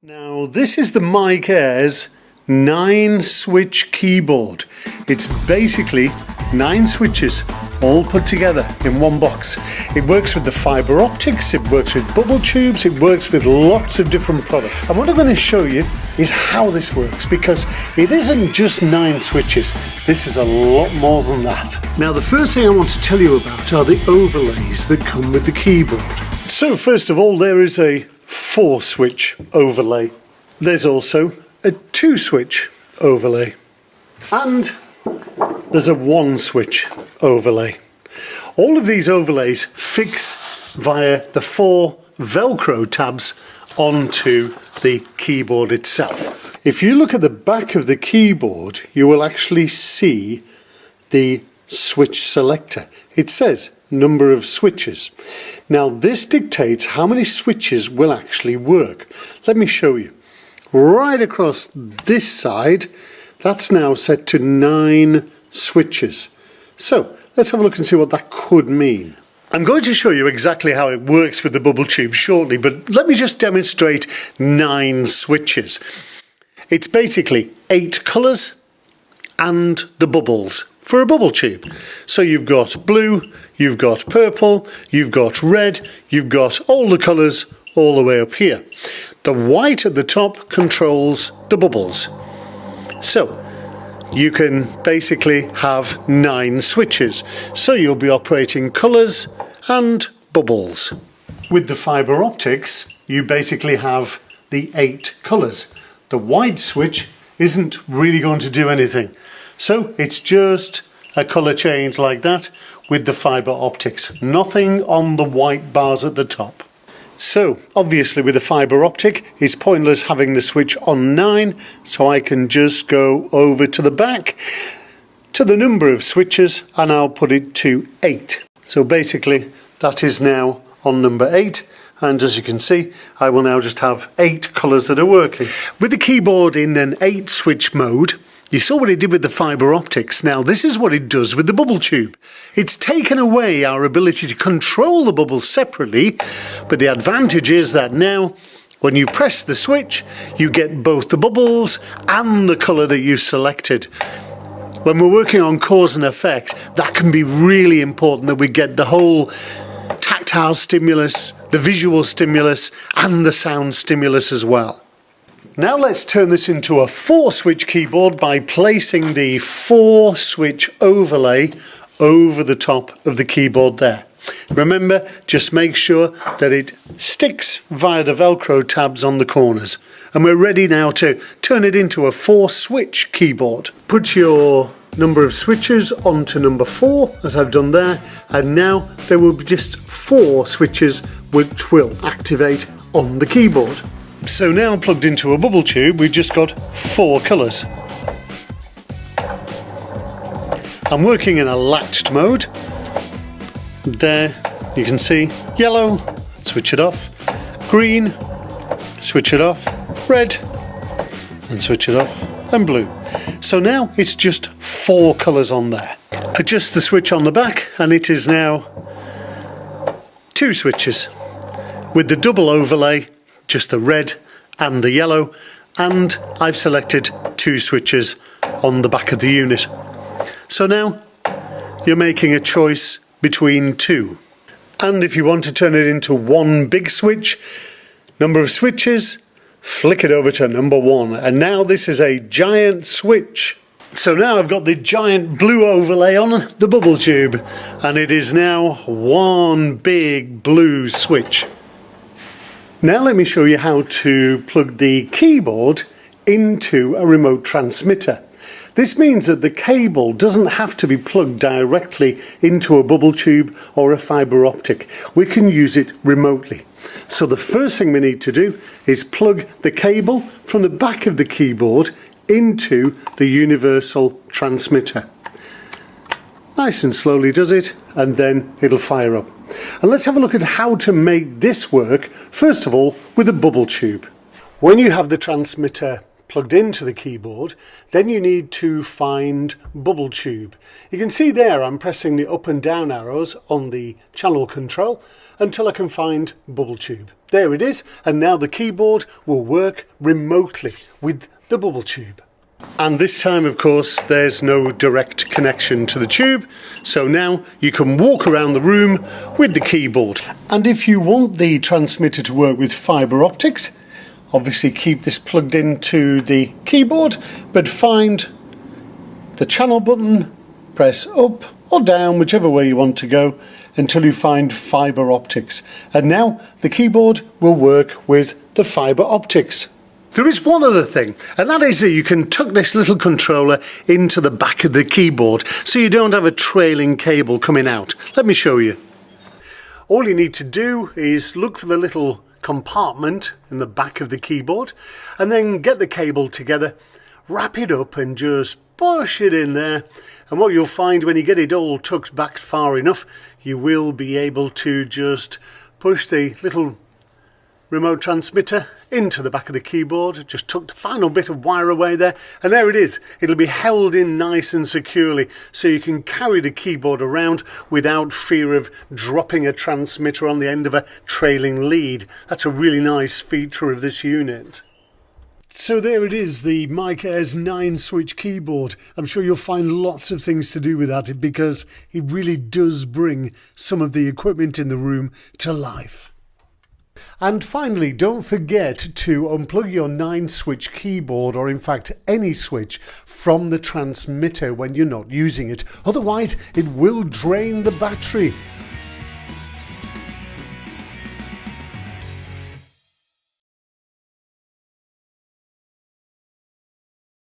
Now this is the MikeAirs 9-switch keyboard. It's basically 9 switches all put together in one box. It works with the fibre optics, it works with bubble tubes, it works with lots of different products. And what I'm going to show you is how this works, because it isn't just 9 switches, this is a lot more than that. Now the first thing I want to tell you about are the overlays that come with the keyboard. So first of all, there is a 4-switch overlay. There's also a 2-switch overlay. And there's a 1-switch overlay. All of these overlays fix via the 4 Velcro tabs onto the keyboard itself. If you look at the back of the keyboard, you will actually see the switch selector. It says number of switches. Now this dictates how many switches will actually work. Let me show you. Right across this side, that's now set to 9 switches. So let's have a look and see what that could mean. I'm going to show you exactly how it works with the bubble tube shortly, but let me just demonstrate 9 switches. It's basically 8 colours and the bubbles for a bubble tube. So you've got blue, you've got purple, you've got red, you've got all the colours all the way up here. The white at the top controls the bubbles. So you can basically have 9 switches. So you'll be operating colours and bubbles. With the fibre optics, you basically have the 8 colours. The white switch isn't really going to do anything. So it's just a colour change like that with the fibre optics. Nothing on the white bars at the top. So obviously with the fibre optic, it's pointless having the switch on 9, so I can just go over to the back to the number of switches and I'll put it to 8. So basically that is now on number 8. And as you can see, I will now just have 8 colours that are working. With the keyboard in an 8-switch mode, you saw what it did with the fibre optics. Now this is what it does with the bubble tube. It's taken away our ability to control the bubbles separately, but the advantage is that now when you press the switch, you get both the bubbles and the colour that you selected. When we're working on cause and effect, that can be really important, that we get the whole tactile stimulus, the visual stimulus and the sound stimulus as well. Now let's turn this into a 4-switch keyboard by placing the 4-switch overlay over the top of the keyboard there. Remember, just make sure that it sticks via the Velcro tabs on the corners. And we're ready now to turn it into a 4-switch keyboard. Put your number of switches onto number 4, as I've done there, and now there will be just 4 switches which will activate on the keyboard. So now plugged into a bubble tube, we've just got 4 colours. I'm working in a latched mode. There you can see yellow, switch it off, green, switch it off, red, and switch it off, and blue. So now it's just 4 colours on there. Adjust the switch on the back and it is now 2 switches. With the double overlay, just the red and the yellow, and I've selected 2 switches on the back of the unit. So now you're making a choice between 2. And if you want to turn it into 1 big switch, number of switches, flick it over to number 1, and now this is a giant switch. So now I've got the giant blue overlay on the bubble tube, and it is now 1 big blue switch. Now let me show you how to plug the keyboard into a remote transmitter. This means that the cable doesn't have to be plugged directly into a bubble tube or a fibre optic. We can use it remotely. So the first thing we need to do is plug the cable from the back of the keyboard into the universal transmitter. Nice and slowly does it, and then it'll fire up. And let's have a look at how to make this work, first of all, with a bubble tube. When you have the transmitter plugged into the keyboard, then you need to find bubble tube. You can see there I'm pressing the up and down arrows on the channel control, until I can find Bubble Tube. There it is, and now the keyboard will work remotely with the Bubble Tube. And this time, of course, there's no direct connection to the tube, so now you can walk around the room with the keyboard. And if you want the transmitter to work with fibre optics, obviously keep this plugged into the keyboard, but find the channel button, press up or down, whichever way you want to go, until you find fibre optics. And now the keyboard will work with the fibre optics. There is one other thing, and that is that you can tuck this little controller into the back of the keyboard so you don't have a trailing cable coming out. Let me show you. All you need to do is look for the little compartment in the back of the keyboard and then get the cable together, wrap it up and just push it in there. And what you'll find when you get it all tucked back far enough, you will be able to just push the little remote transmitter into the back of the keyboard, just tuck the final bit of wire away there, and there it is. It'll be held in nice and securely so you can carry the keyboard around without fear of dropping a transmitter on the end of a trailing lead. That's a really nice feature of this unit. So there it is, the MikeAirs 9-switch keyboard. I'm sure you'll find lots of things to do with that because it really does bring some of the equipment in the room to life. And finally, don't forget to unplug your 9-switch keyboard, or in fact any switch, from the transmitter when you're not using it. Otherwise, it will drain the battery.